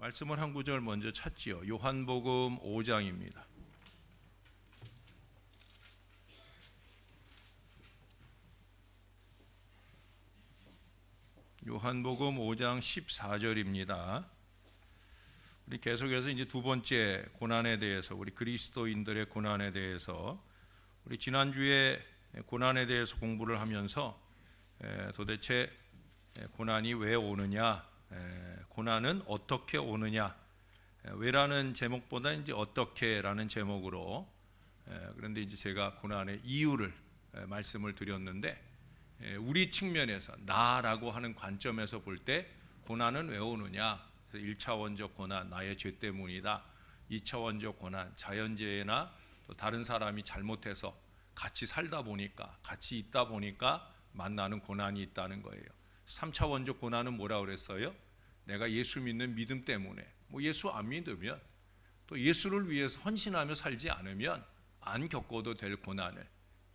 말씀을 한 구절 먼저 찾지요. 요한복음 5장입니다. 요한복음 5장 14절입니다. 우리 계속해서 이제 두 번째 고난에 대해서, 우리 그리스도인들의 고난에 대해서, 우리 지난주에 고난에 대해서 공부를 하면서 도대체 고난이 왜 오느냐, 고난은 어떻게 오느냐, 왜라는 제목보다 이제 어떻게라는 제목으로, 그런데 이제 제가 고난의 이유를 말씀을 드렸는데, 우리 측면에서 나라고 하는 관점에서 볼 때 고난은 왜 오느냐, 1차원적 고난, 나의 죄 때문이다. 2차원적 고난, 자연재해나 또 다른 사람이 잘못해서 같이 살다 보니까, 같이 있다 보니까 만나는 고난이 있다는 거예요. 3차원적 고난은 뭐라 그랬어요? 내가 예수 믿는 믿음 때문에, 예수 안 믿으면, 또 예수를 위해서 헌신하며 살지 않으면 안 겪어도 될 고난을,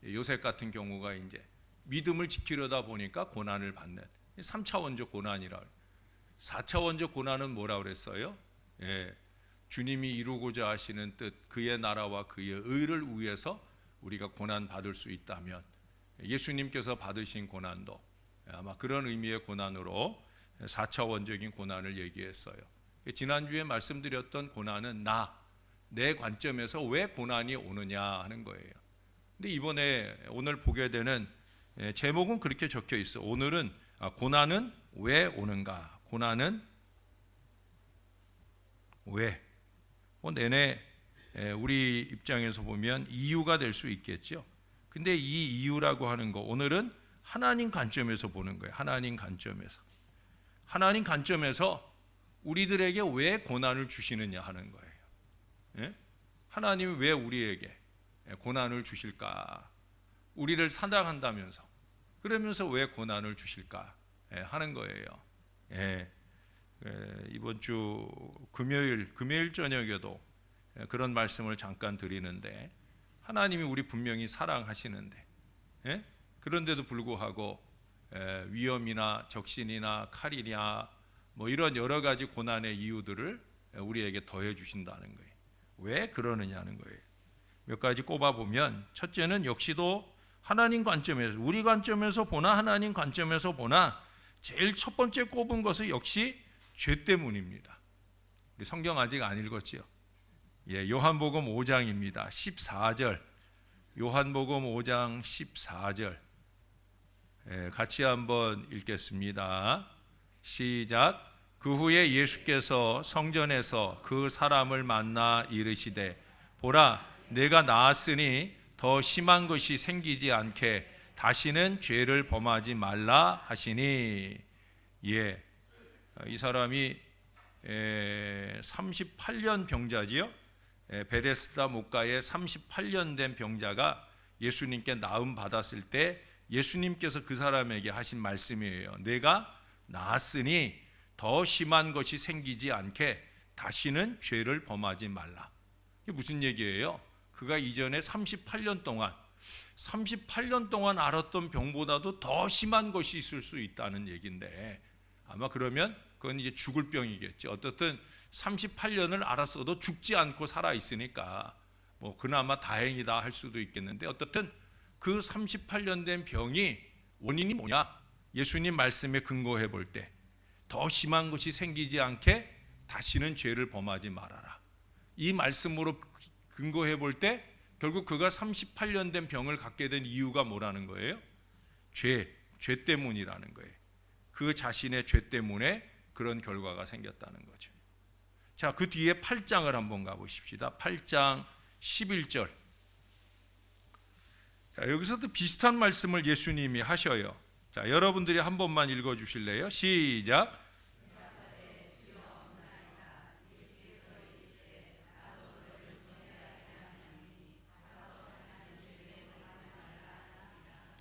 요셉 같은 경우가 이제 믿음을 지키려다 보니까 고난을 받는 3차원적 고난이라. 4차원적 고난은 뭐라 그랬어요? 주님이 이루고자 하시는 뜻, 그의 나라와 그의 의를 위해서 우리가 고난 받을 수 있다면, 예수님께서 받으신 고난도 아마 그런 의미의 고난으로 4차원적인 고난을 얘기했어요. 지난주에 말씀드렸던 고난은 내 관점에서 왜 고난이 오느냐 하는 거예요. 근데 이번에 오늘 보게 되는 제목은 그렇게 적혀 있어. 오늘은 고난은 왜 오는가? 고난은 왜? 내내 우리 입장에서 보면 이유가 될 수 있겠죠. 근데 이 이유라고 하는 거, 오늘은 하나님 관점에서 보는 거예요. 하나님 관점에서. 하나님 관점에서 우리들에게 왜 고난을 주시느냐 하는 거예요. 하나님이 왜 우리에게 고난을 주실까? 우리를 사랑한다면서, 그러면서 왜 고난을 주실까 하는 거예요. 이번 주 금요일 저녁에도 그런 말씀을 잠깐 드리는데, 하나님이 우리 분명히 사랑하시는데, 그런데도 불구하고 위험이나 적신이나 칼이냐 이런 여러 가지 고난의 이유들을 우리에게 더해 주신다는 거예요. 왜 그러느냐는 거예요. 몇 가지 꼽아보면, 첫째는 역시도 하나님 관점에서, 우리 관점에서 보나 하나님 관점에서 보나 제일 첫 번째 꼽은 것은 역시 죄 때문입니다. 우리 성경 아직 안 읽었지요? 요한복음 5장입니다. 14절. 요한복음 5장 14절. 같이 한번 읽겠습니다. 시작. 그 후에 예수께서 성전에서 그 사람을 만나 이르시되, 보라, 내가 나았으니 더 심한 것이 생기지 않게 다시는 죄를 범하지 말라 하시니. 이 사람이 38년 병자지요. 베데스다 목가에 38년 된 병자가 예수님께 나음 받았을 때 예수님께서 그 사람에게 하신 말씀이에요. 내가 나았으니 더 심한 것이 생기지 않게 다시는 죄를 범하지 말라. 이게 무슨 얘기예요? 그가 이전에 38년 동안 알았던 병보다도 더 심한 것이 있을 수 있다는 얘기인데, 아마 그러면 그건 이제 죽을 병이겠죠. 어떻든 38년을 알았어도 죽지 않고 살아 있으니까 그나마 다행이다 할 수도 있겠는데, 어떻든 그 38년 된 병이 원인이 뭐냐? 예수님 말씀에 근거해 볼 때 더 심한 것이 생기지 않게 다시는 죄를 범하지 말아라. 이 말씀으로 근거해 볼 때 결국 그가 38년 된 병을 갖게 된 이유가 뭐라는 거예요? 죄 때문이라는 거예요. 그 자신의 죄 때문에 그런 결과가 생겼다는 거죠. 자, 그 뒤에 8장을 한번 가보십시다. 8장 11절. 자, 여기서도 비슷한 말씀을 예수님이 하셔요. 자, 여러분들이 한 번만 읽어주실래요? 시작.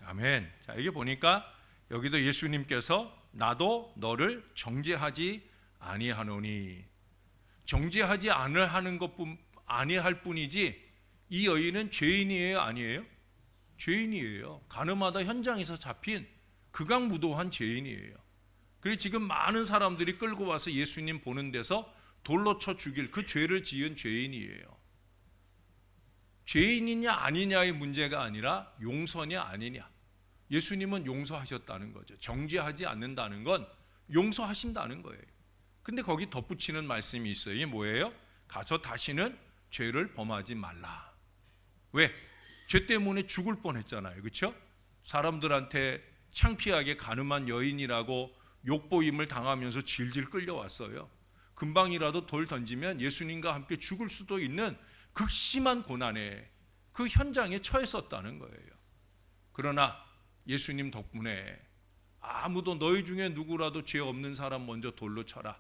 아멘. 자, 이게 보니까 여기도 예수님께서 나도 너를 정죄하지 아니하노니, 정죄하지 아니할 뿐이지 이 여인은 죄인이에요, 아니에요? 죄인이에요. 가늠하다 현장에서 잡힌 극악무도한 죄인이에요. 그래서 지금 많은 사람들이 끌고 와서 예수님 보는 데서 돌로 쳐 죽일 그 죄를 지은 죄인이에요. 죄인이냐 아니냐의 문제가 아니라 용서냐 아니냐. 예수님은 용서하셨다는 거죠. 정죄하지 않는다는 건 용서하신다는 거예요. 근데 거기 덧붙이는 말씀이 있어요. 이게 뭐예요? 가서 다시는 죄를 범하지 말라. 왜? 죄 때문에 죽을 뻔했잖아요. 그렇죠? 사람들한테 창피하게 가늠한 여인이라고 욕보임을 당하면서 질질 끌려왔어요. 금방이라도 돌 던지면 예수님과 함께 죽을 수도 있는 극심한 고난에 그 현장에 처했었다는 거예요. 그러나 예수님 덕분에 아무도 너희 중에 누구라도 죄 없는 사람 먼저 돌로 쳐라.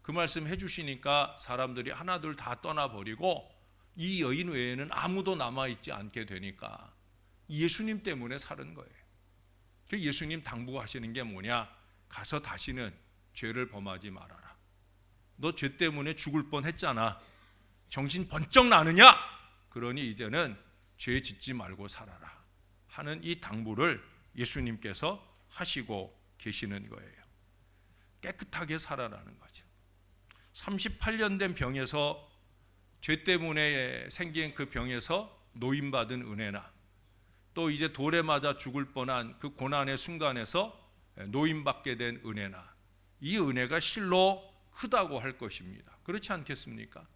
그 말씀 해주시니까 사람들이 하나둘 다 떠나버리고 이 여인 외에는 아무도 남아있지 않게 되니까 예수님 때문에 사는 거예요. 예수님 당부하시는 게 뭐냐? 가서 다시는 죄를 범하지 말아라. 너 죄 때문에 죽을 뻔했잖아. 정신 번쩍 나느냐? 그러니 이제는 죄 짓지 말고 살아라 하는 이 당부를 예수님께서 하시고 계시는 거예요. 깨끗하게 살아라는 거죠. 38년 된 병에서, 죄 때문에 생긴 그 병에서 노임받은 은혜나, 또 이제 돌에 맞아 죽을 뻔한 그 고난의 순간에서 노임받게 된 은혜나, 이 은혜가 실로 크다고 할 것입니다. 그렇지 않겠습니까?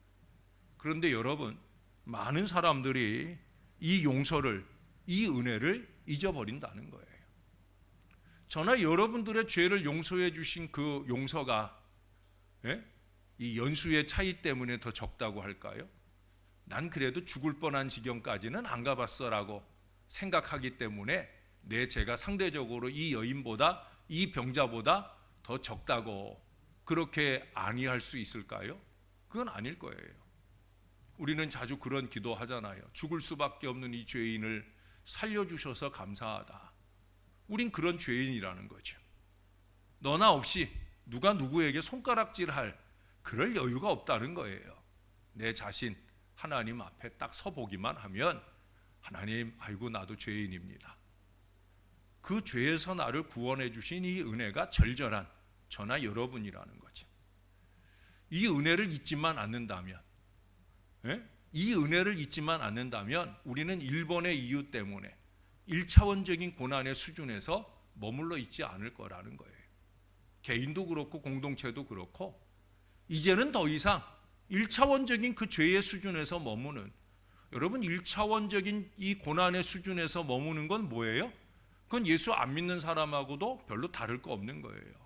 그런데 여러분, 많은 사람들이 이 용서를, 이 은혜를 잊어버린다는 거예요. 저나 여러분들의 죄를 용서해 주신 그 용서가 이 연수의 차이 때문에 더 적다고 할까요? 난 그래도 죽을 뻔한 지경까지는 안 가봤어라고 생각하기 때문에 내 죄가 상대적으로 이 여인보다, 이 병자보다 더 적다고 그렇게 아니할 수 있을까요? 그건 아닐 거예요. 우리는 자주 그런 기도하잖아요. 죽을 수밖에 없는 이 죄인을 살려주셔서 감사하다. 우린 그런 죄인이라는 거죠. 너나 없이 누가 누구에게 손가락질할 그럴 여유가 없다는 거예요. 내 자신 하나님 앞에 딱 서보기만 하면 하나님, 아이고 나도 죄인입니다. 그 죄에서 나를 구원해 주신 이 은혜가 절절한 저나 여러분이라는 거죠. 이 은혜를 잊지만 않는다면, 이 은혜를 잊지만 않는다면 우리는 일본의 이유 때문에 1차원적인 고난의 수준에서 머물러 있지 않을 거라는 거예요. 개인도 그렇고 공동체도 그렇고 이제는 더 이상 1차원적인 그 죄의 수준에서 머무는, 여러분 1차원적인 이 고난의 수준에서 머무는 건 뭐예요? 그건 예수 안 믿는 사람하고도 별로 다를 거 없는 거예요.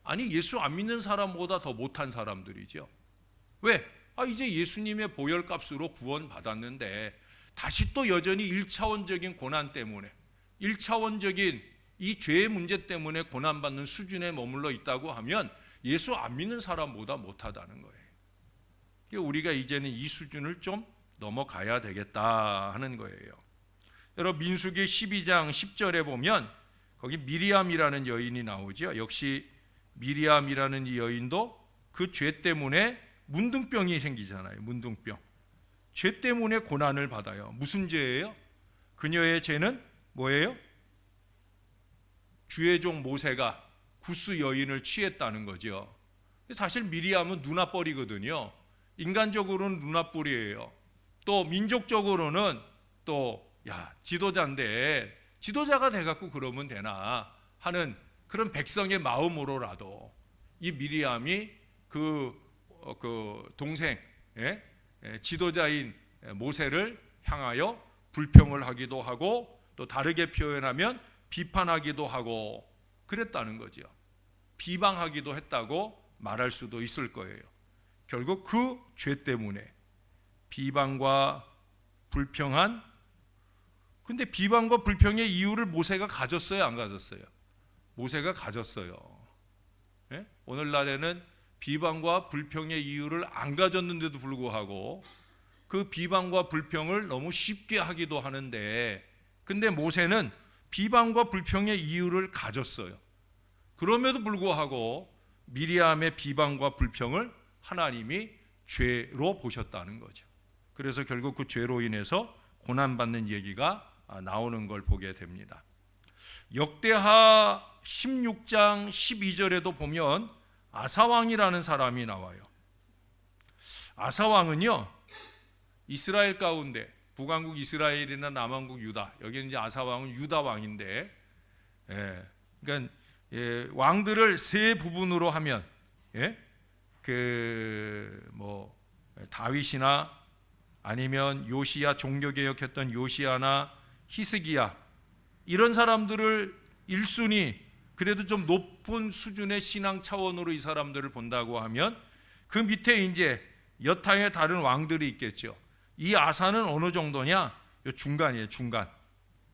아니 예수 안 믿는 사람보다 더 못한 사람들이죠. 왜? 이제 예수님의 보혈값으로 구원받았는데 다시 또 여전히 1차원적인 고난 때문에, 1차원적인 이 죄의 문제 때문에 고난받는 수준에 머물러 있다고 하면 예수 안 믿는 사람보다 못하다는 거예요. 우리가 이제는 이 수준을 좀 넘어가야 되겠다 하는 거예요. 여러분 민수기 12장 10절에 보면 거기 미리암이라는 여인이 나오죠. 역시 미리암이라는 이 여인도 그 죄 때문에 문둥병이 생기잖아요. 문둥병. 죄 때문에 고난을 받아요. 무슨 죄예요? 그녀의 죄는 뭐예요? 주의 종 모세가 구스 여인을 취했다는 거죠. 사실 미리암은 누나뻘이거든요. 인간적으로는 누나뻘이에요. 또 민족적으로는 또 지도자인데 지도자가 돼갖고 그러면 되나 하는 그런 백성의 마음으로라도 이 미리암이 그 동생 지도자인 모세를 향하여 불평을 하기도 하고 또 다르게 표현하면 비판하기도 하고 그랬다는 거죠. 비방하기도 했다고 말할 수도 있을 거예요. 결국 그 죄 때문에 비방과 불평한, 근데 비방과 불평의 이유를 모세가 가졌어요, 안 가졌어요? 모세가 가졌어요. 오늘날에는 비방과 불평의 이유를 안 가졌는데도 불구하고 그 비방과 불평을 너무 쉽게 하기도 하는데, 근데 모세는 비방과 불평의 이유를 가졌어요. 그럼에도 불구하고 미리암의 비방과 불평을 하나님이 죄로 보셨다는 거죠. 그래서 결국 그 죄로 인해서 고난받는 얘기가 나오는 걸 보게 됩니다. 역대하 16장 12절에도 보면 아사왕이라는 사람이 나와요. 아사왕은요, 이스라엘 가운데 북왕국 이스라엘이나 남왕국 유다, 여기는 이제 아사왕은 유다 왕인데, 그러니까 왕들을 세 부분으로 하면, 다윗이나 아니면 요시야, 종교개혁했던 요시야나 히스기야, 이런 사람들을 1순위, 그래도 좀 높은 수준의 신앙 차원으로 이 사람들을 본다고 하면 그 밑에 이제 여타의 다른 왕들이 있겠죠. 이 아사는 어느 정도냐? 중간이에요, 중간.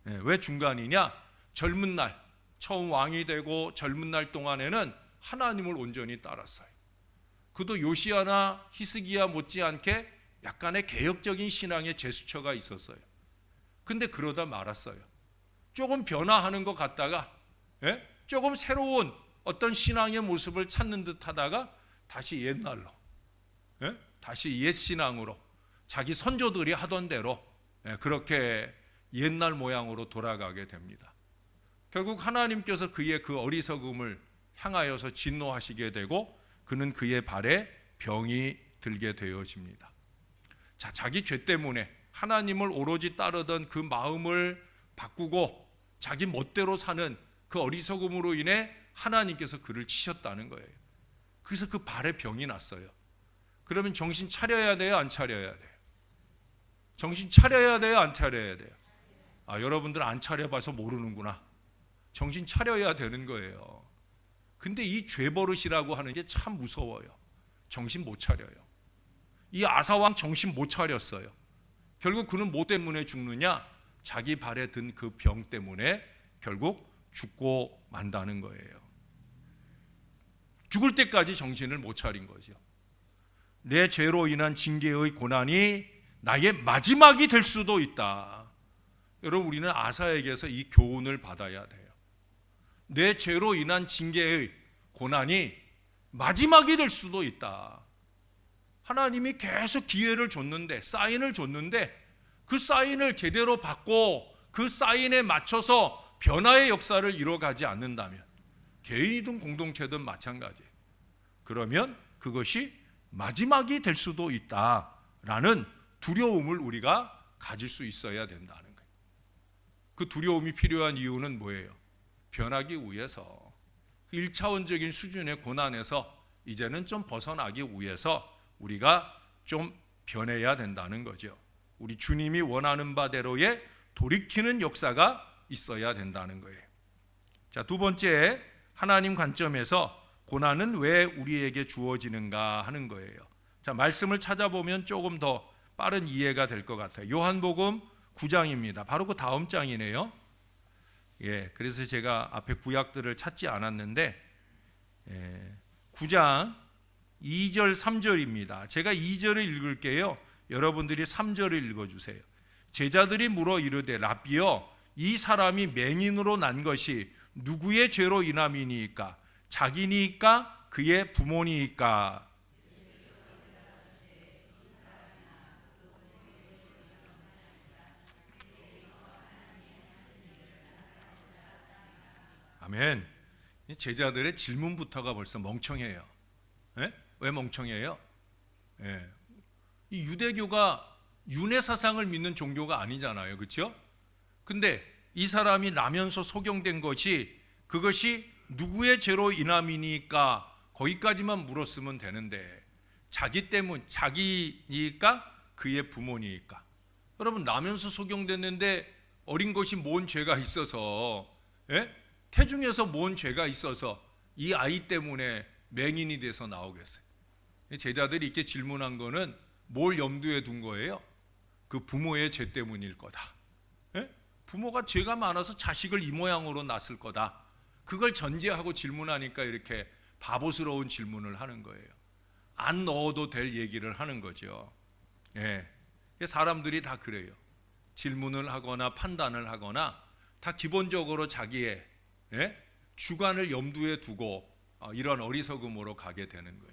왜 중간이냐? 젊은 날, 처음 왕이 되고 젊은 날 동안에는 하나님을 온전히 따랐어요. 그도 요시야나 히스기야 못지않게 약간의 개혁적인 신앙의 제스처가 있었어요. 근데 그러다 말았어요. 조금 변화하는 것 같다가, 조금 새로운 어떤 신앙의 모습을 찾는 듯 하다가 다시 옛날로, 다시 옛 신앙으로, 자기 선조들이 하던 대로 그렇게 옛날 모양으로 돌아가게 됩니다. 결국 하나님께서 그의 그 어리석음을 향하여서 진노하시게 되고 그는 그의 발에 병이 들게 되어집니다. 자, 자기 죄 때문에 하나님을 오로지 따르던 그 마음을 바꾸고 자기 멋대로 사는 그 어리석음으로 인해 하나님께서 그를 치셨다는 거예요. 그래서 그 발에 병이 났어요. 그러면 정신 차려야 돼요, 안 차려야 돼요? 정신 차려야 돼요, 안 차려야 돼요? 여러분들 안 차려봐서 모르는구나. 정신 차려야 되는 거예요. 근데 이 죄버릇이라고 하는 게 참 무서워요. 정신 못 차려요. 이 아사왕 정신 못 차렸어요. 결국 그는 뭐 때문에 죽느냐? 자기 발에 든 그 병 때문에 결국 죽고 만다는 거예요. 죽을 때까지 정신을 못 차린 거죠. 내 죄로 인한 징계의 고난이 나의 마지막이 될 수도 있다. 여러분, 우리는 아사에게서 이 교훈을 받아야 돼요. 내 죄로 인한 징계의 고난이 마지막이 될 수도 있다. 하나님이 계속 기회를 줬는데, 사인을 줬는데 그 사인을 제대로 받고 그 사인에 맞춰서 변화의 역사를 이뤄가지 않는다면, 개인이든 공동체든 마찬가지예요. 그러면 그것이 마지막이 될 수도 있다라는 두려움을 우리가 가질 수 있어야 된다는 거예요. 그 두려움이 필요한 이유는 뭐예요? 변하기 위해서, 1차원적인 수준의 고난에서 이제는 좀 벗어나기 위해서 우리가 좀 변해야 된다는 거죠. 우리 주님이 원하는 바대로의 돌이키는 역사가 있어야 된다는 거예요. 자, 두 번째, 하나님 관점에서 고난은 왜 우리에게 주어지는가 하는 거예요. 자, 말씀을 찾아보면 조금 더 빠른 이해가 될 것 같아요. 요한복음 9장입니다. 바로 그 다음 장이네요. 그래서 제가 앞에 구약들을 찾지 않았는데 9장 2절 3절입니다. 제가 2절을 읽을게요. 여러분들이 3절을 읽어주세요. 제자들이 물어 이르되 랍비여, 이 사람이 맹인으로 난 것이 누구의 죄로 인함이니까? 자기니까 그의 부모니까? 아멘. 제자들의 질문부터가 벌써 멍청해요. 왜 멍청해요? 이 유대교가 윤회 사상을 믿는 종교가 아니잖아요, 그렇죠? 근데 이 사람이 나면서 소경된 것이, 그것이 누구의 죄로 인함이니까 거기까지만 물었으면 되는데, 자기 때문, 자기니까 그의 부모니까. 여러분, 나면서 소경됐는데 어린 것이 뭔 죄가 있어서, 태중에서 뭔 죄가 있어서 이 아이 때문에 맹인이 돼서 나오겠어요? 제자들이 이렇게 질문한 거는 뭘 염두에 둔 거예요? 그 부모의 죄 때문일 거다. 부모가 죄가 많아서 자식을 이 모양으로 낳았을 거다. 그걸 전제하고 질문하니까 이렇게 바보스러운 질문을 하는 거예요. 안 넣어도 될 얘기를 하는 거죠. 사람들이 다 그래요. 질문을 하거나 판단을 하거나 다 기본적으로 자기의 주관을 염두에 두고 이런 어리석음으로 가게 되는 거예요.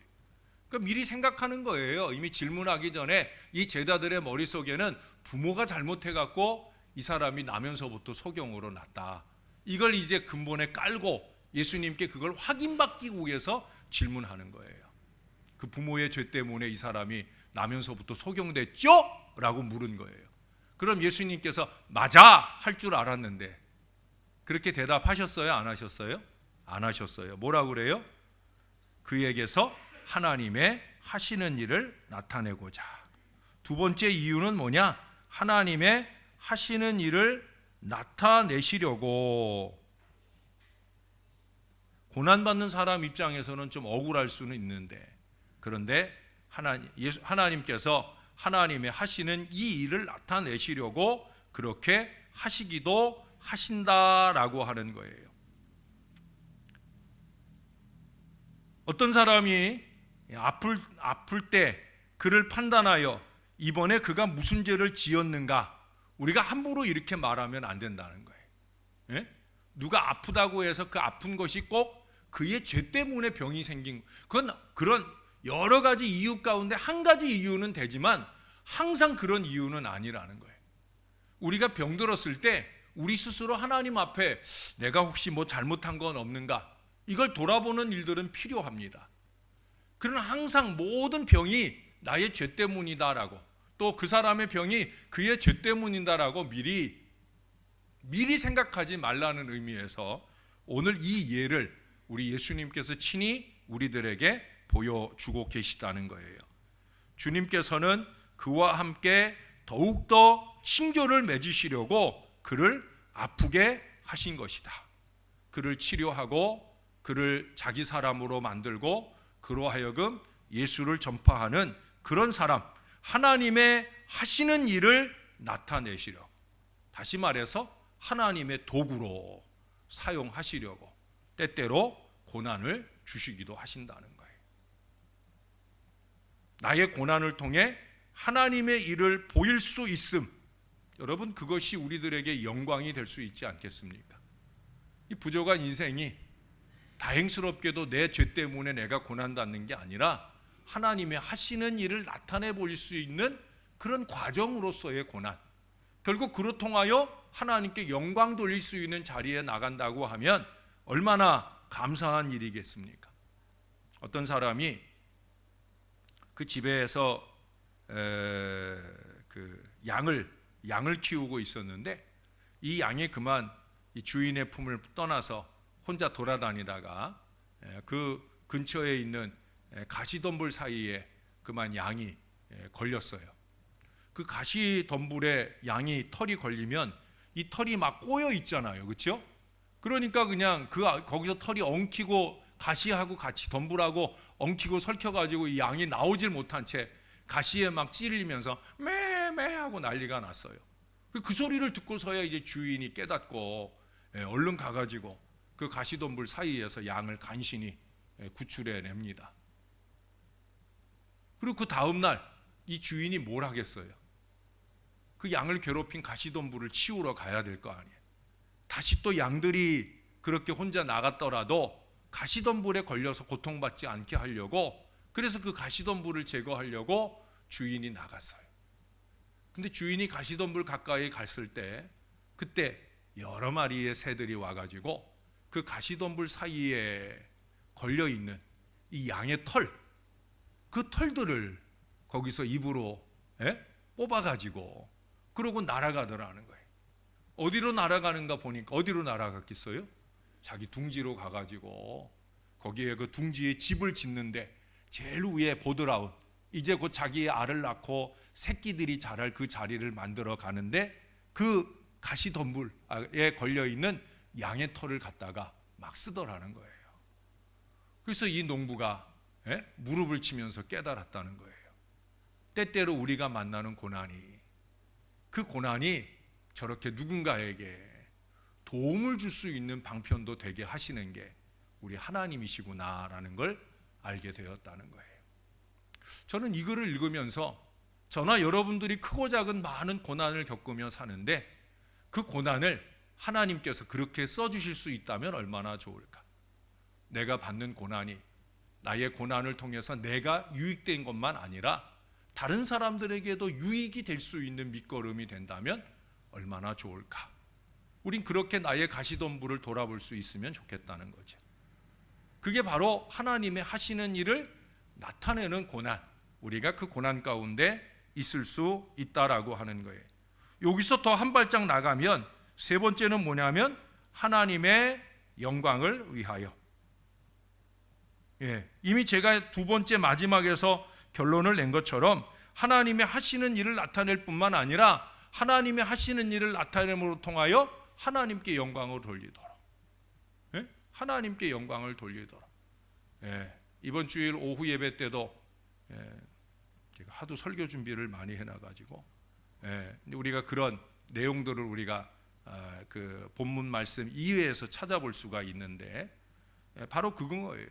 그러니까 미리 생각하는 거예요. 이미 질문하기 전에 이 제자들의 머릿속에는 부모가 잘못해갖고 이 사람이 나면서부터 소경으로 났다. 이걸 이제 근본에 깔고 예수님께 그걸 확인받기 위해서 질문하는 거예요. 그 부모의 죄 때문에 이 사람이 나면서부터 소경됐죠? 라고 물은 거예요. 그럼 예수님께서 맞아! 할 줄 알았는데 그렇게 대답하셨어요? 안 하셨어요? 안 하셨어요. 뭐라고 그래요? 그에게서 하나님의 하시는 일을 나타내고자. 두 번째 이유는 뭐냐? 하나님의 하시는 일을 나타내시려고. 고난받는 사람 입장에서는 좀 억울할 수는 있는데, 그런데 하나님께서 하나님의 하시는 이 일을 나타내시려고 그렇게 하시기도 하신다라고 하는 거예요. 어떤 사람이 아플 때 그를 판단하여 이번에 그가 무슨 죄를 지었는가, 우리가 함부로 이렇게 말하면 안 된다는 거예요. 예? 누가 아프다고 해서 그 아픈 것이 꼭 그의 죄 때문에 병이 생긴, 그런 여러 가지 이유 가운데 한 가지 이유는 되지만 항상 그런 이유는 아니라는 거예요. 우리가 병들었을 때 우리 스스로 하나님 앞에 내가 혹시 뭐 잘못한 건 없는가, 이걸 돌아보는 일들은 필요합니다. 그러나 항상 모든 병이 나의 죄 때문이다라고, 또 그 사람의 병이 그의 죄 때문이다라고 미리 생각하지 말라는 의미에서 오늘 이 예를 우리 예수님께서 친히 우리들에게 보여주고 계시다는 거예요. 주님께서는 그와 함께 더욱더 친교를 맺으시려고 그를 아프게 하신 것이다. 그를 치료하고 그를 자기 사람으로 만들고 그로 하여금 예수를 전파하는 그런 사람, 하나님의 하시는 일을 나타내시려고, 다시 말해서 하나님의 도구로 사용하시려고 때때로 고난을 주시기도 하신다는 거예요. 나의 고난을 통해 하나님의 일을 보일 수 있음, 여러분 그것이 우리들에게 영광이 될 수 있지 않겠습니까? 이 부족한 인생이 다행스럽게도 내 죄 때문에 내가 고난받는 게 아니라 하나님의 하시는 일을 나타내 볼 수 있는 그런 과정으로서의 고난, 결국 그로 통하여 하나님께 영광 돌릴 수 있는 자리에 나간다고 하면 얼마나 감사한 일이겠습니까? 어떤 사람이 그 집에서 그 양을 키우고 있었는데 이 양이 그만 이 주인의 품을 떠나서 혼자 돌아다니다가 그 근처에 있는 가시덤불 사이에 그만 양이 걸렸어요. 그 가시덤불에 양이 털이 걸리면 이 털이 막 꼬여 있잖아요, 그렇죠? 그러니까 그냥 거기서 털이 엉키고 가시하고 같이 덤불하고 엉키고 설켜가지고 이 양이 나오질 못한 채 가시에 막 찔리면서 매매 하고 난리가 났어요. 그 소리를 듣고서야 이제 주인이 깨닫고 얼른 가가지고 그 가시덤불 사이에서 양을 간신히 구출해 냅니다. 그리고 그 다음날 이 주인이 뭘 하겠어요? 그 양을 괴롭힌 가시덤불을 치우러 가야 될 거 아니에요. 다시 또 양들이 그렇게 혼자 나갔더라도 가시덤불에 걸려서 고통받지 않게 하려고, 그래서 그 가시덤불을 제거하려고 주인이 나갔어요. 근데 주인이 가시덤불 가까이 갔을 때 그때 여러 마리의 새들이 와가지고 그 가시덤불 사이에 걸려있는 이 양의 그 털들을 거기서 입으로 뽑아가지고 그러고 날아가더라는 거예요. 어디로 날아가는가 보니까 어디로 날아갔겠어요? 자기 둥지로 가가지고 거기에 그 둥지에 집을 짓는데 제일 위에 보드라운, 이제 곧 자기의 알을 낳고 새끼들이 자랄 그 자리를 만들어 가는데 그 가시덤불에 걸려있는 양의 털을 갖다가 막 쓰더라는 거예요. 그래서 이 농부가 무릎을 치면서 깨달았다는 거예요. 때때로 우리가 만나는 고난이, 그 고난이 저렇게 누군가에게 도움을 줄 수 있는 방편도 되게 하시는 게 우리 하나님이시구나라는 걸 알게 되었다는 거예요. 저는 이 글을 읽으면서 저나 여러분들이 크고 작은 많은 고난을 겪으며 사는데 그 고난을 하나님께서 그렇게 써주실 수 있다면 얼마나 좋을까. 내가 받는 고난이 나의 고난을 통해서 내가 유익된 것만 아니라 다른 사람들에게도 유익이 될 수 있는 밑거름이 된다면 얼마나 좋을까. 우린 그렇게 나의 가시덤불을 돌아볼 수 있으면 좋겠다는 거죠. 그게 바로 하나님의 하시는 일을 나타내는 고난, 우리가 그 고난 가운데 있을 수 있다라고 하는 거예요. 여기서 더 한 발짝 나가면 세 번째는 뭐냐면 하나님의 영광을 위하여. 이미 제가 두 번째 마지막에서 결론을 낸 것처럼 하나님의 하시는 일을 나타낼 뿐만 아니라 하나님의 하시는 일을 나타냄으로 통하여 하나님께 영광을 돌리도록, 하나님께 영광을 돌리도록. 이번 주일 오후 예배 때도 제가 하도 설교 준비를 많이 해놔가지고 우리가 그런 내용들을 우리가 그 본문 말씀 이외에서 찾아볼 수가 있는데 바로 그건 거예요.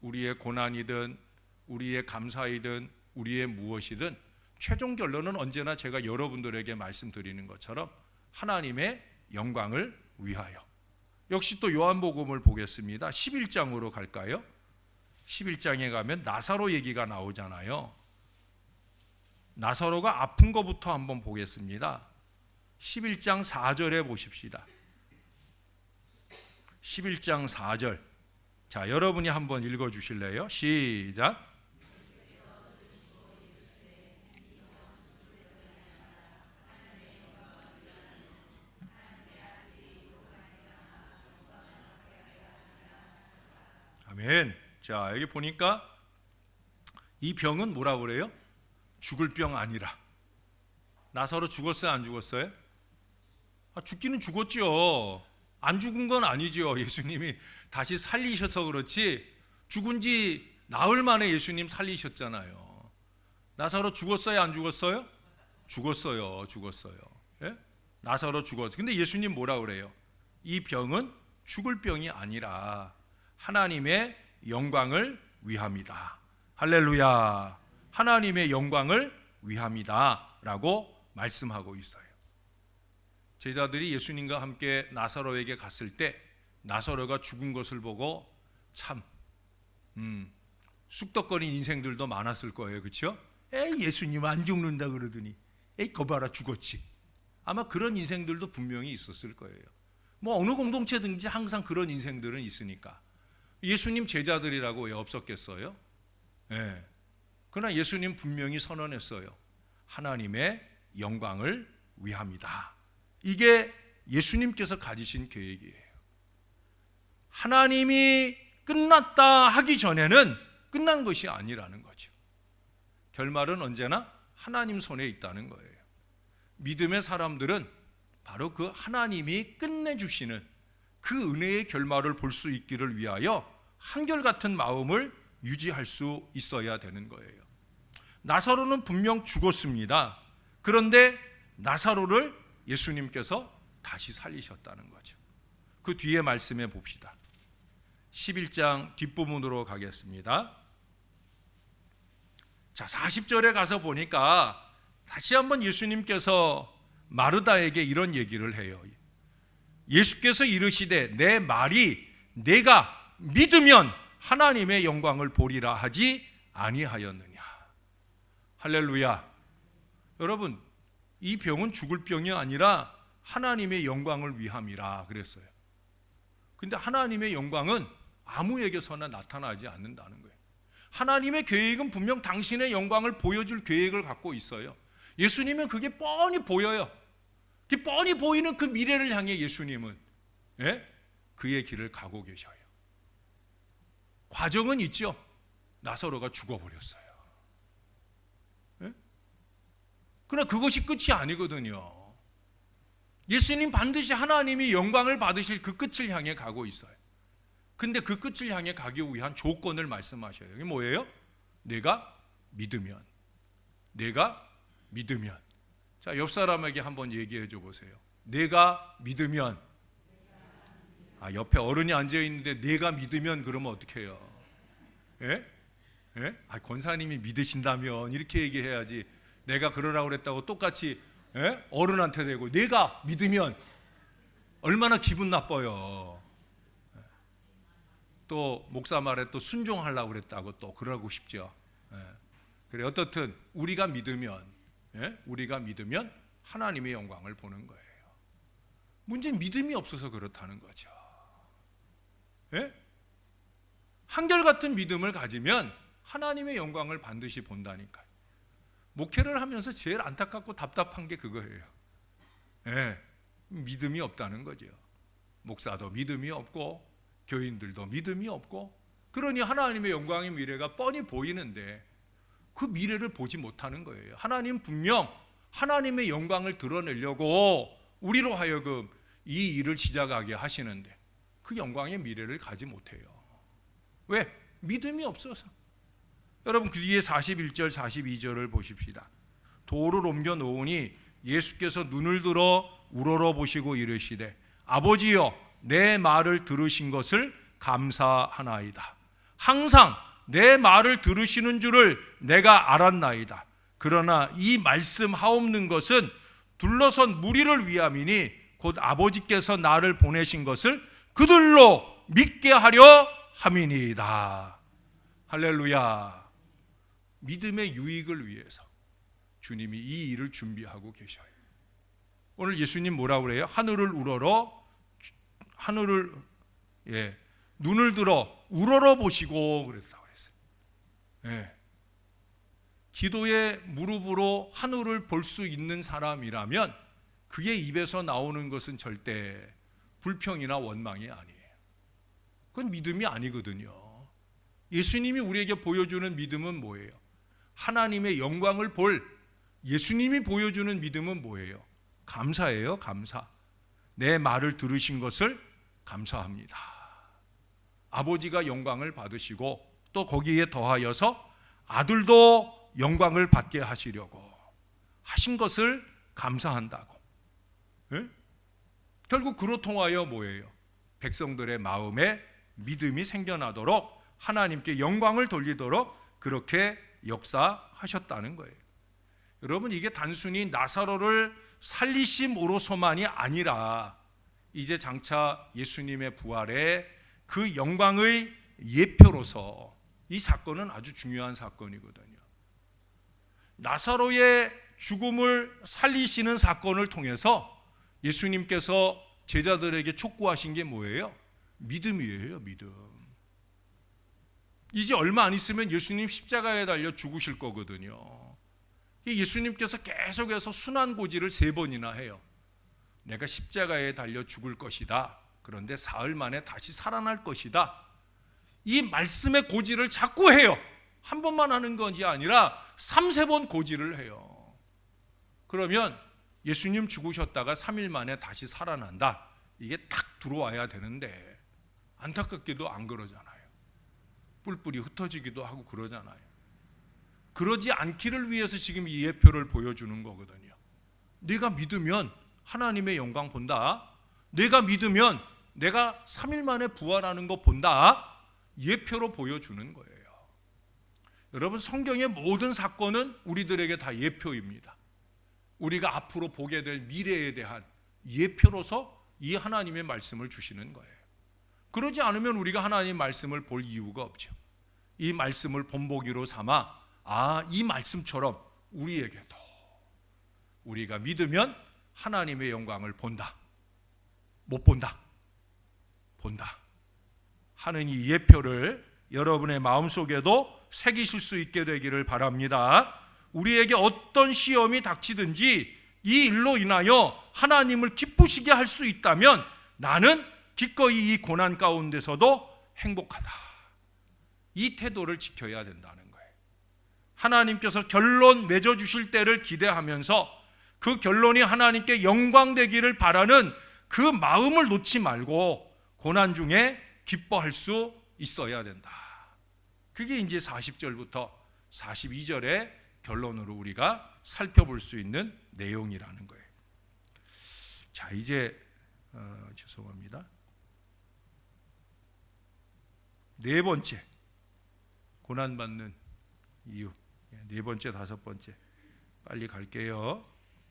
우리의 고난이든 우리의 감사이든 우리의 무엇이든 최종 결론은 언제나 제가 여러분들에게 말씀드리는 것처럼 하나님의 영광을 위하여. 역시 또 요한복음을 보겠습니다. 11장으로 갈까요? 11장에 가면 나사로 얘기가 나오잖아요. 나사로가 아픈 것부터 한번 보겠습니다. 11장 4절에 보십시다. 11장 4절. 자, 여러분이 한번 읽어 주실래요? 시작. 아멘. 자, 여기 보니까 이 병은 뭐라고 그래요? 죽을 병 아니라. 나사로 죽었어요, 안 죽었어요? 죽기는 죽었죠. 안 죽은 건 아니죠. 예수님이 다시 살리셔서 그렇지 죽은 지 나흘 만에 예수님 살리셨잖아요. 나사로 죽었어요, 안 죽었어요? 죽었어요. 나사로 죽었어요. 근데 예수님 뭐라 그래요? 이 병은 죽을 병이 아니라 하나님의 영광을 위함이다. 할렐루야. 하나님의 영광을 위함이다 라고 말씀하고 있어요. 제자들이 예수님과 함께 나사로에게 갔을 때 나사로가 죽은 것을 보고 참 쑥덕거린 인생들도 많았을 거예요. 그렇죠? 에이, 예수님 안 죽는다 그러더니 에이, 거 봐라 죽었지. 아마 그런 인생들도 분명히 있었을 거예요. 뭐 어느 공동체든지 항상 그런 인생들은 있으니까. 예수님 제자들이라고 왜 없었겠어요? 그러나 예수님 분명히 선언했어요. 하나님의 영광을 위함이다. 이게 예수님께서 가지신 계획이에요. 하나님이 끝났다 하기 전에는 끝난 것이 아니라는 거죠. 결말은 언제나 하나님 손에 있다는 거예요. 믿음의 사람들은 바로 그 하나님이 끝내주시는 그 은혜의 결말을 볼 수 있기를 위하여 한결같은 마음을 유지할 수 있어야 되는 거예요. 나사로는 분명 죽었습니다. 그런데 나사로를 예수님께서 다시 살리셨다는 거죠. 그 뒤에 말씀해 봅시다. 11장 뒷부분으로 가겠습니다. 자, 40절에 가서 보니까 다시 한번 예수님께서 마르다에게 이런 얘기를 해요. 예수께서 이르시되 내 말이 내가 믿으면 하나님의 영광을 보리라 하지 아니하였느냐. 할렐루야. 여러분, 이 병은 죽을 병이 아니라 하나님의 영광을 위함이라 그랬어요. 근데 하나님의 영광은 아무에게서나 나타나지 않는다는 거예요. 하나님의 계획은 분명 당신의 영광을 보여줄 계획을 갖고 있어요. 예수님은 그게 뻔히 보여요. 그게 뻔히 보이는 그 미래를 향해 예수님은 그의 길을 가고 계셔요. 과정은 있죠. 나사로가 죽어버렸어요. 그러나 그것이 끝이 아니거든요. 예수님 반드시 하나님이 영광을 받으실 그 끝을 향해 가고 있어요. 근데 그 끝을 향해 가기 위한 조건을 말씀하셔요. 이게 뭐예요? 내가 믿으면. 자, 옆 사람에게 한번 얘기해 줘 보세요. 내가 믿으면. 옆에 어른이 앉아 있는데 내가 믿으면 그러면 어떻게 해요? 권사님이 믿으신다면 이렇게 얘기해야지. 내가 그러라고 그랬다고 똑같이 어른한테 대고 내가 믿으면 얼마나 기분 나빠요. 또 목사 말에 또 순종하려고 그랬다고 또 그러고 싶죠. 그래, 어떻든 우리가 믿으면 하나님의 영광을 보는 거예요. 문제는 믿음이 없어서 그렇다는 거죠. 한결같은 믿음을 가지면 하나님의 영광을 반드시 본다니까요. 목회를 하면서 제일 안타깝고 답답한 게 그거예요. 네, 믿음이 없다는 거죠. 목사도 믿음이 없고 교인들도 믿음이 없고, 그러니 하나님의 영광의 미래가 뻔히 보이는데 그 미래를 보지 못하는 거예요. 하나님 분명 하나님의 영광을 드러내려고 우리로 하여금 이 일을 시작하게 하시는데 그 영광의 미래를 가지 못해요. 왜? 믿음이 없어서. 여러분, 그 뒤에 41절 42절을 보십시다. 돌을 옮겨 놓으니 예수께서 눈을 들어 우러러 보시고 이르시되 아버지여 내 말을 들으신 것을 감사하나이다. 항상 내 말을 들으시는 줄을 내가 알았나이다. 그러나 이 말씀하옵는 것은 둘러선 무리를 위함이니 곧 아버지께서 나를 보내신 것을 그들로 믿게 하려 함이니이다. 할렐루야. 믿음의 유익을 위해서 주님이 이 일을 준비하고 계셔요. 오늘 예수님 뭐라고 그래요? 하늘을 우러러, 하늘을 눈을 들어 우러러 보시고 그랬다고 그랬어요. 기도의 무릎으로 하늘을 볼 수 있는 사람이라면 그의 입에서 나오는 것은 절대 불평이나 원망이 아니에요. 그건 믿음이 아니거든요. 예수님이 우리에게 보여주는 믿음은 뭐예요? 하나님의 영광을 볼 예수님이 보여주는 믿음은 뭐예요? 감사예요. 감사. 내 말을 들으신 것을 감사합니다. 아버지가 영광을 받으시고 또 거기에 더하여서 아들도 영광을 받게 하시려고 하신 것을 감사한다고. 결국 그로 통하여 뭐예요? 백성들의 마음에 믿음이 생겨나도록 하나님께 영광을 돌리도록 그렇게 역사하셨다는 거예요. 여러분, 이게 단순히 나사로를 살리심으로서만이 아니라 이제 장차 예수님의 부활의 그 영광의 예표로서 이 사건은 아주 중요한 사건이거든요. 나사로의 죽음을 살리시는 사건을 통해서 예수님께서 제자들에게 촉구하신 게 뭐예요? 믿음이에요. 믿음. 이제 얼마 안 있으면 예수님 십자가에 달려 죽으실 거거든요. 예수님께서 계속해서 순환고지를 3번이나 해요. 내가 십자가에 달려 죽을 것이다. 그런데 사흘 만에 다시 살아날 것이다. 이 말씀의 고지를 자꾸 해요. 한 번만 하는 것이 아니라 3-4번 고지를 해요. 그러면 예수님 죽으셨다가 3일 만에 다시 살아난다. 이게 탁 들어와야 되는데 안타깝게도 안 그러잖아요. 뿔뿔이 흩어지기도 하고 그러잖아요. 그러지 않기를 위해서 지금 이 예표를 보여주는 거거든요. 내가 믿으면 하나님의 영광 본다. 내가 믿으면 내가 3일 만에 부활하는 거 본다. 예표로 보여주는 거예요. 여러분, 성경의 모든 사건은 우리들에게 다 예표입니다. 우리가 앞으로 보게 될 미래에 대한 예표로서 이 하나님의 말씀을 주시는 거예요. 그러지 않으면 우리가 하나님의 말씀을 볼 이유가 없죠. 이 말씀을 본보기로 삼아 이 말씀처럼 우리에게도 우리가 믿으면 하나님의 영광을 본다. 못 본다. 본다. 하는 이 예표를 여러분의 마음속에도 새기실 수 있게 되기를 바랍니다. 우리에게 어떤 시험이 닥치든지 이 일로 인하여 하나님을 기쁘시게 할 수 있다면 나는 기꺼이 이 고난 가운데서도 행복하다. 이 태도를 지켜야 된다는 거예요. 하나님께서 결론 맺어주실 때를 기대하면서 그 결론이 하나님께 영광되기를 바라는 그 마음을 놓지 말고 고난 중에 기뻐할 수 있어야 된다. 그게 이제 40절부터 42절의 결론으로 우리가 살펴볼 수 있는 내용이라는 거예요. 자, 이제 죄송합니다. 4번째, 고난받는 이유. 4번째, 5번째 빨리 갈게요.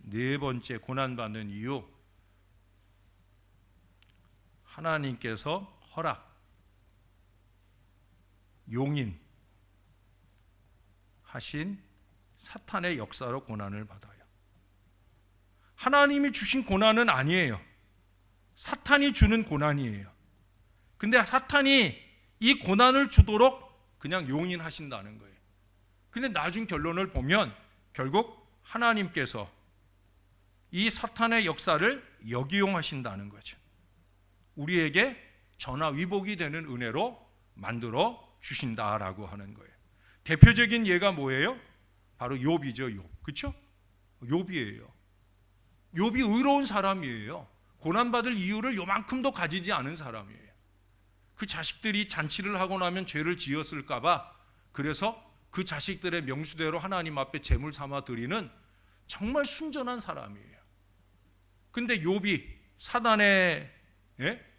4번째, 고난받는 이유. 하나님께서 허락, 용인 하신 사탄의 역사로 고난을 받아요. 하나님이 주신 고난은 아니에요. 사탄이 주는 고난이에요. 근데 사탄이 이 고난을 주도록 그냥 용인하신다는 거예요. 근데 나중 결론을 보면 결국 하나님께서 이 사탄의 역사를 역이용하신다는 거죠. 우리에게 전화위복이 되는 은혜로 만들어 주신다라고 하는 거예요. 대표적인 예가 뭐예요? 바로 욥이죠. 욥. 그렇죠? 욥이에요. 욥이 의로운 사람이에요. 고난받을 이유를 요만큼도 가지지 않은 사람이에요. 그 자식들이 잔치를 하고 나면 죄를 지었을까 봐 그래서 그 자식들의 명수대로 하나님 앞에 제물 삼아 드리는 정말 순전한 사람이에요. 근데 욥이 사단의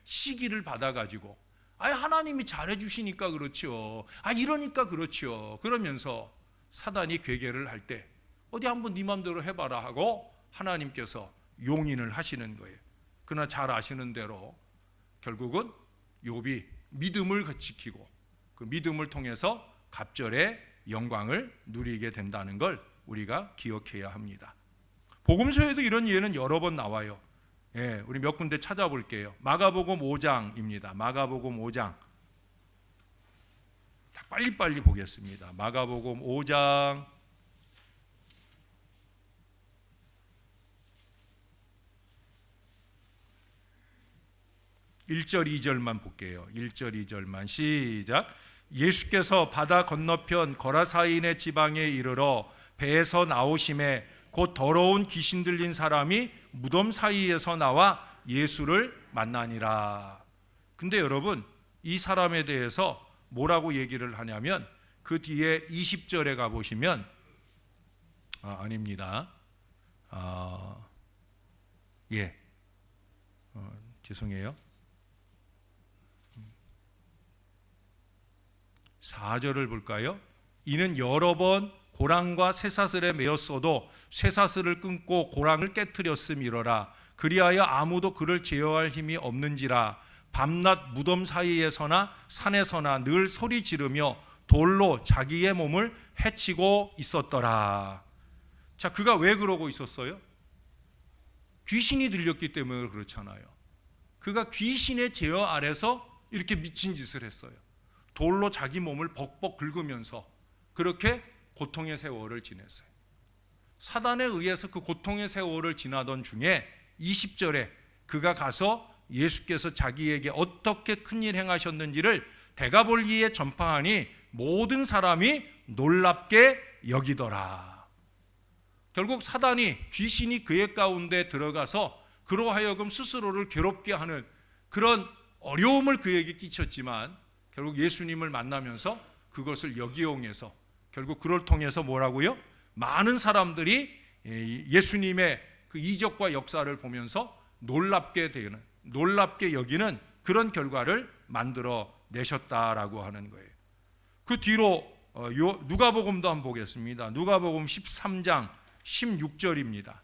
시기를 받아가지고 하나님이 잘해주시니까 그렇죠. 이러니까 그렇죠. 그러면서 사단이 괴계를 할 때 어디 한번 네 맘대로 해봐라 하고 하나님께서 용인을 하시는 거예요. 그러나 잘 아시는 대로 결국은 욥이 믿음을 지키고 그 믿음을 통해서 갑절의 영광을 누리게 된다는 걸 우리가 기억해야 합니다. 복음서에도 이런 예는 여러 번 나와요. 우리 몇 군데 찾아볼게요. 마가복음 5장입니다. 마가복음 5장. 빨리빨리 보겠습니다. 마가복음 5장 1절 2절만 볼게요. 1절 2절만 시작. 예수께서 바다 건너편 거라사인의 지방에 이르러 배에서 나오심에 곧 더러운 귀신 들린 사람이 무덤 사이에서 나와 예수를 만나니라. 근데 여러분, 이 사람에 대해서 뭐라고 얘기를 하냐면 그 뒤에 20절에 가보시면 아닙니다. 죄송해요. 4절을 볼까요? 이는 여러 번 고랑과 쇠사슬에 매였어도 쇠사슬을 끊고 고랑을 깨뜨렸음이로라. 그리하여 아무도 그를 제어할 힘이 없는지라. 밤낮 무덤 사이에서나 산에서나 늘 소리 지르며 돌로 자기의 몸을 해치고 있었더라. 자, 그가 왜 그러고 있었어요? 귀신이 들렸기 때문에 그렇잖아요. 그가 귀신의 제어 아래서 이렇게 미친 짓을 했어요. 돌로 자기 몸을 벅벅 긁으면서 그렇게 고통의 세월을 지냈어요. 사단에 의해서 그 고통의 세월을 지나던 중에 20절에 그가 가서 예수께서 자기에게 어떻게 큰일 행하셨는지를 데가볼리에 전파하니 모든 사람이 놀랍게 여기더라. 결국 사단이 귀신이 그의 가운데 들어가서 그로 하여금 스스로를 괴롭게 하는 그런 어려움을 그에게 끼쳤지만 결국 예수님을 만나면서 그것을 역이용해서 결국 그를 통해서 뭐라고요? 많은 사람들이 예수님의 그 이적과 역사를 보면서 놀랍게 여기는 그런 결과를 만들어 내셨다라고 하는 거예요. 그 뒤로 누가복음도 한번 보겠습니다. 누가복음 13장 16절입니다.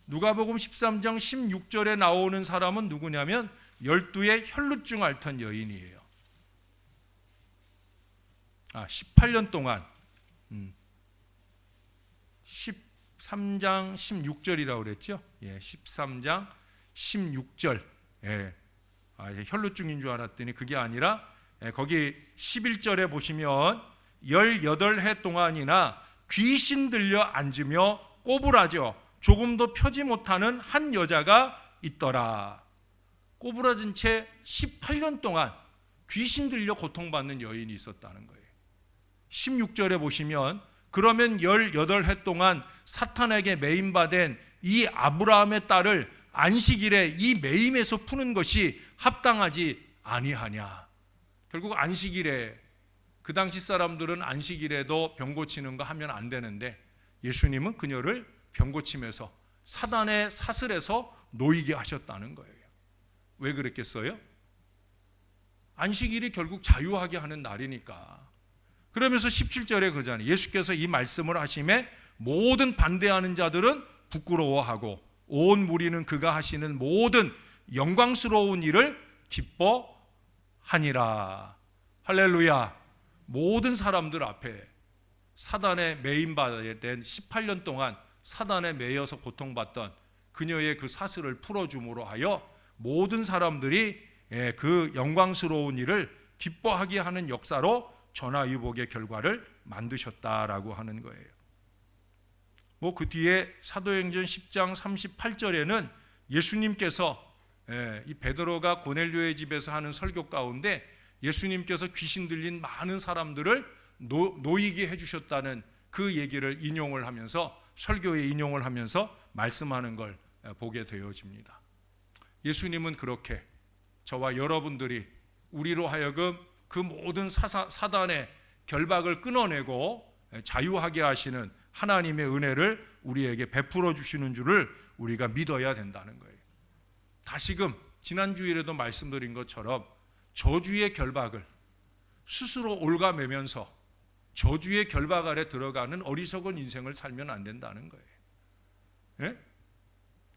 누가복음 13장 16절에 나오는 사람은 누구냐면 12의 혈루증 앓던 여인이에요. 18년 동안 13장 16절이라고 그랬죠? 13장 16절. 혈루증인 줄 알았더니 그게 아니라 거기 11절에 보시면 18해 동안이나 귀신 들려 앉으며 꼬부라져 조금도 펴지 못하는 한 여자가 있더라. 꼬부라진 채 18년 동안 귀신 들려 고통받는 여인이 있었다는 거예요. 16절에 보시면 그러면 18해 동안 사탄에게 매임받은 이 아브라함의 딸을 안식일에 이 매임에서 푸는 것이 합당하지 아니하냐. 결국 안식일에 그 당시 사람들은 안식일에도 병 고치는 거 하면 안 되는데 예수님은 그녀를 병 고침에서 사단의 사슬에서 놓이게 하셨다는 거예요. 왜 그랬겠어요? 안식일이 결국 자유하게 하는 날이니까. 그러면서 17절에 그러잖아요. 예수께서 이 말씀을 하심에 모든 반대하는 자들은 부끄러워하고 온 무리는 그가 하시는 모든 영광스러운 일을 기뻐하니라. 할렐루야. 모든 사람들 앞에 사단에 매임받은 18년 동안 사단에 매여서 고통받던 그녀의 그 사슬을 풀어줌으로 하여 모든 사람들이 그 영광스러운 일을 기뻐하게 하는 역사로 전화위복의 결과를 만드셨다라고 하는 거예요. 그 뒤에 사도행전 10장 38절에는 예수님께서 이 베드로가 고넬료의 집에서 하는 설교 가운데 예수님께서 귀신 들린 많은 사람들을 놓이게 해주셨다는 그 얘기를 인용을 하면서, 설교에 인용을 하면서 말씀하는 걸 보게 되어집니다. 예수님은 그렇게 저와 여러분들이 우리로 하여금 그 모든 사단의 결박을 끊어내고 자유하게 하시는 하나님의 은혜를 우리에게 베풀어 주시는 줄을 우리가 믿어야 된다는 거예요. 다시금 지난주일에도 말씀드린 것처럼 저주의 결박을 스스로 옭아매면서 저주의 결박 아래 들어가는 어리석은 인생을 살면 안 된다는 거예요. 예?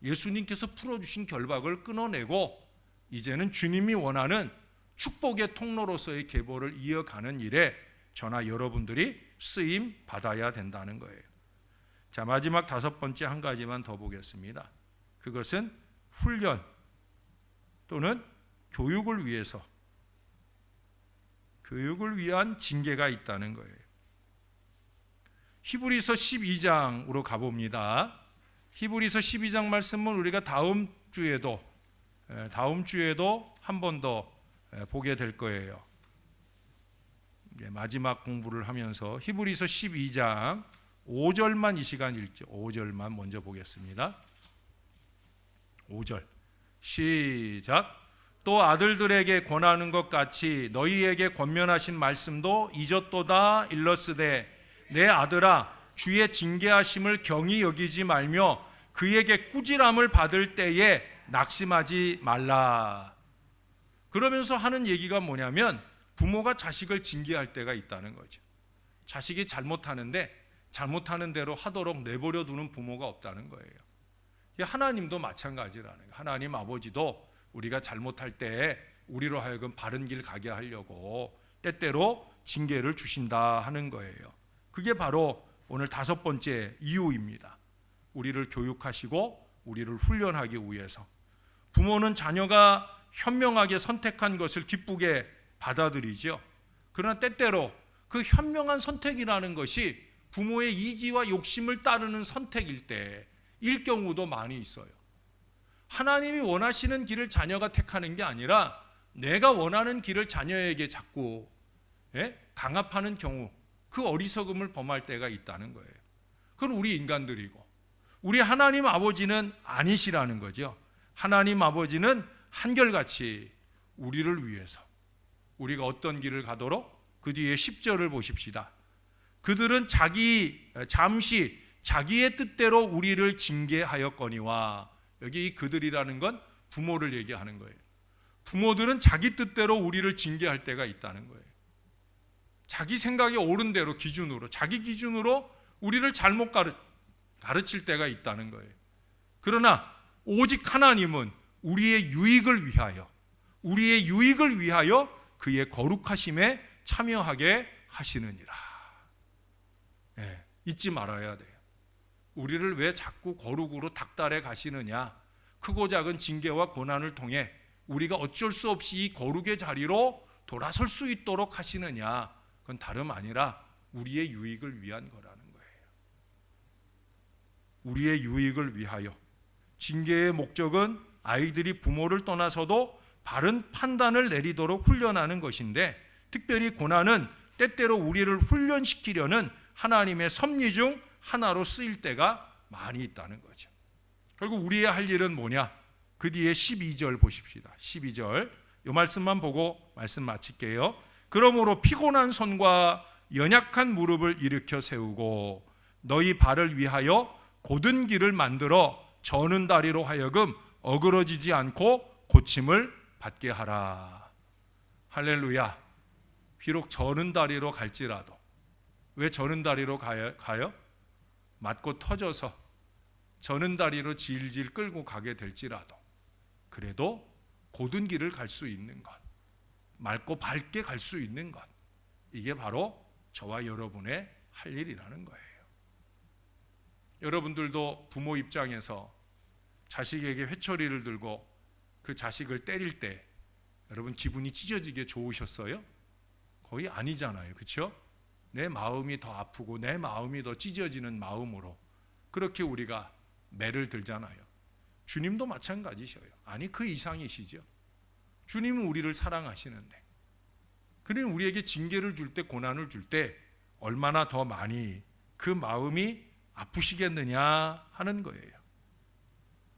예수님께서 풀어주신 결박을 끊어내고 이제는 주님이 원하는 축복의 통로로서의 계보를 이어가는 일에 저나 여러분들이 쓰임 받아야 된다는 거예요. 자, 마지막 5번째 한 가지만 더 보겠습니다. 그것은 훈련 또는 교육을 위한 징계가 있다는 거예요. 히브리서 12장으로 가봅니다. 히브리서 12장 말씀은 우리가 다음 주에도 한 번 더 보게 될 거예요. 마지막 공부를 하면서 히브리서 12장 5절만 이 시간 읽죠. 5절만 먼저 보겠습니다. 5절 시작. 또 아들들에게 권하는 것 같이 너희에게 권면하신 말씀도 잊었도다. 일러스되 내 아들아 주의 징계하심을 경히 여기지 말며 그에게 꾸지람을 받을 때에 낙심하지 말라. 그러면서 하는 얘기가 뭐냐면 부모가 자식을 징계할 때가 있다는 거죠. 자식이 잘못하는데 잘못하는 대로 하도록 내버려 두는 부모가 없다는 거예요. 하나님도 마찬가지라는 거예요. 하나님 아버지도 우리가 잘못할 때 우리로 하여금 바른 길 가게 하려고 때때로 징계를 주신다 하는 거예요. 그게 바로 오늘 5번째 이유입니다. 우리를 교육하시고 우리를 훈련하기 위해서. 부모는 자녀가 현명하게 선택한 것을 기쁘게 받아들이죠. 그러나 때때로 그 현명한 선택이라는 것이 부모의 이기와 욕심을 따르는 선택일 때일 경우도 많이 있어요. 하나님이 원하시는 길을 자녀가 택하는 게 아니라 내가 원하는 길을 자녀에게 자꾸 강압하는 경우, 그 어리석음을 범할 때가 있다는 거예요. 그건 우리 인간들이고 우리 하나님 아버지는 아니시라는 거죠. 하나님 아버지는 한결같이 우리를 위해서 우리가 어떤 길을 가도록, 그 뒤에 10절을 보십시다. 그들은 잠시 자기의 뜻대로 우리를 징계하였거니와, 여기 이 그들이라는 건 부모를 얘기하는 거예요. 부모들은 자기 뜻대로 우리를 징계할 때가 있다는 거예요. 자기 생각에 옳은 대로 자기 기준으로 우리를 잘못 가르칠 때가 있다는 거예요. 그러나 오직 하나님은 우리의 유익을 위하여 그의 거룩하심에 참여하게 하시느니라. 잊지 말아야 돼요. 우리를 왜 자꾸 거룩으로 닥달해 가시느냐? 크고 작은 징계와 고난을 통해 우리가 어쩔 수 없이 이 거룩의 자리로 돌아설 수 있도록 하시느냐? 그건 다름 아니라 우리의 유익을 위한 거라는 거예요. 우리의 유익을 위하여. 징계의 목적은 아이들이 부모를 떠나서도 바른 판단을 내리도록 훈련하는 것인데, 특별히 고난은 때때로 우리를 훈련시키려는 하나님의 섭리 중 하나로 쓰일 때가 많이 있다는 거죠. 결국 우리의 할 일은 뭐냐? 그 뒤에 12절 보십시다. 12절 이 말씀만 보고 말씀 마칠게요. 그러므로 피곤한 손과 연약한 무릎을 일으켜 세우고 너희 발을 위하여 곧은 길을 만들어 저는 다리로 하여금 어그러지지 않고 고침을 받게 하라. 할렐루야. 비록 저는 다리로 갈지라도, 왜 저는 다리로 가요? 맞고 터져서 저는 다리로 질질 끌고 가게 될지라도 그래도 곧은 길을 갈 수 있는 것, 맑고 밝게 갈 수 있는 것, 이게 바로 저와 여러분의 할 일이라는 거예요. 여러분들도 부모 입장에서 자식에게 회초리를 들고 그 자식을 때릴 때 여러분 기분이 찢어지게 좋으셨어요? 거의 아니잖아요. 그렇죠? 내 마음이 더 아프고 내 마음이 더 찢어지는 마음으로 그렇게 우리가 매를 들잖아요. 주님도 마찬가지셔요. 아니 그 이상이시죠. 주님은 우리를 사랑하시는데 그는 우리에게 징계를 줄 때, 고난을 줄 때 얼마나 더 많이 그 마음이 아프시겠느냐 하는 거예요.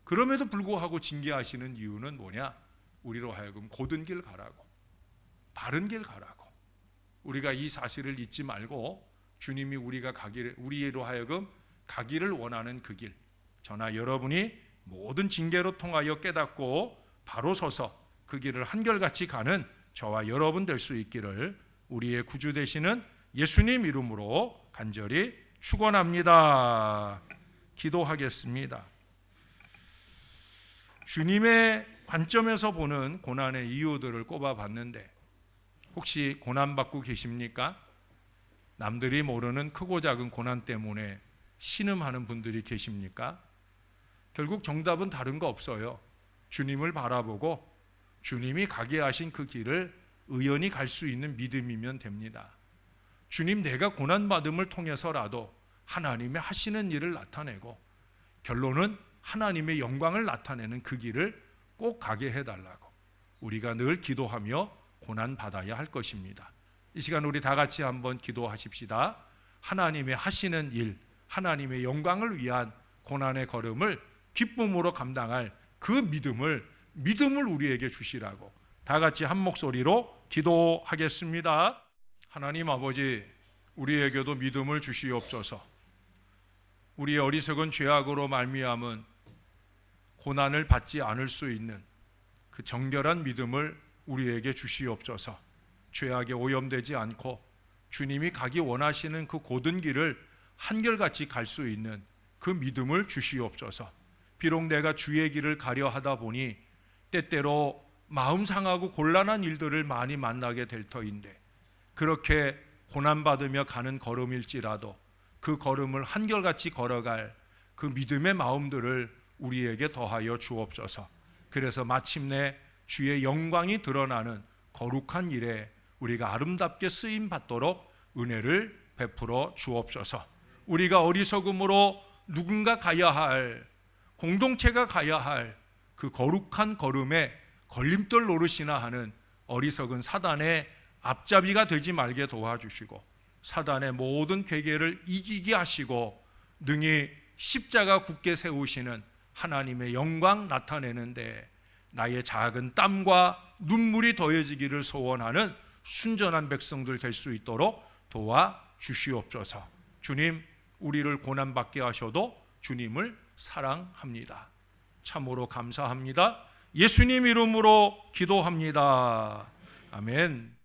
그럼에도 불구하고 징계하시는 이유는 뭐냐? 우리로 하여금 곧은 길 가라고, 바른 길 가라고. 우리가 이 사실을 잊지 말고 주님이 우리로 하여금 가기를 원하는 그 길, 저나 여러분이 모든 징계로 통하여 깨닫고 바로 서서 그 길을 한결같이 가는 저와 여러분 될 수 있기를 우리의 구주 되시는 예수님 이름으로 간절히 축원합니다. 기도하겠습니다. 주님의 관점에서 보는 고난의 이유들을 꼽아봤는데 혹시 고난받고 계십니까? 남들이 모르는 크고 작은 고난 때문에 신음하는 분들이 계십니까? 결국 정답은 다른 거 없어요. 주님을 바라보고 주님이 가게 하신 그 길을 의연히 갈 수 있는 믿음이면 됩니다. 주님, 내가 고난받음을 통해서라도 하나님의 하시는 일을 나타내고 결론은 하나님의 영광을 나타내는 그 길을 꼭 가게 해달라고 우리가 늘 기도하며 고난받아야 할 것입니다. 이 시간 우리 다 같이 한번 기도하십시다. 하나님의 하시는 일, 하나님의 영광을 위한 고난의 걸음을 기쁨으로 감당할 그 믿음을 우리에게 주시라고 다 같이 한 목소리로 기도하겠습니다. 하나님 아버지, 우리에게도 믿음을 주시옵소서. 우리의 어리석은 죄악으로 말미암은 고난을 받지 않을 수 있는 그 정결한 믿음을 우리에게 주시옵소서. 죄악에 오염되지 않고 주님이 가기 원하시는 그 곧은 길을 한결같이 갈 수 있는 그 믿음을 주시옵소서. 비록 내가 주의 길을 가려 하다 보니 때때로 마음 상하고 곤란한 일들을 많이 만나게 될 터인데 그렇게 고난받으며 가는 걸음일지라도 그 걸음을 한결같이 걸어갈 그 믿음의 마음들을 우리에게 더하여 주옵소서. 그래서 마침내 주의 영광이 드러나는 거룩한 일에 우리가 아름답게 쓰임 받도록 은혜를 베풀어 주옵소서. 우리가 어리석음으로 누군가 가야 할, 공동체가 가야 할 그 거룩한 걸음에 걸림돌 노릇이나 하는 어리석은 사단의 앞잡이가 되지 말게 도와주시고 사단의 모든 괴계를 이기게 하시고 능히 십자가 굳게 세우시는 하나님의 영광 나타내는데 나의 작은 땀과 눈물이 더해지기를 소원하는 순전한 백성들 될 수 있도록 도와주시옵소서. 주님, 우리를 고난받게 하셔도 주님을 사랑합니다. 참으로 감사합니다. 예수님 이름으로 기도합니다. 아멘.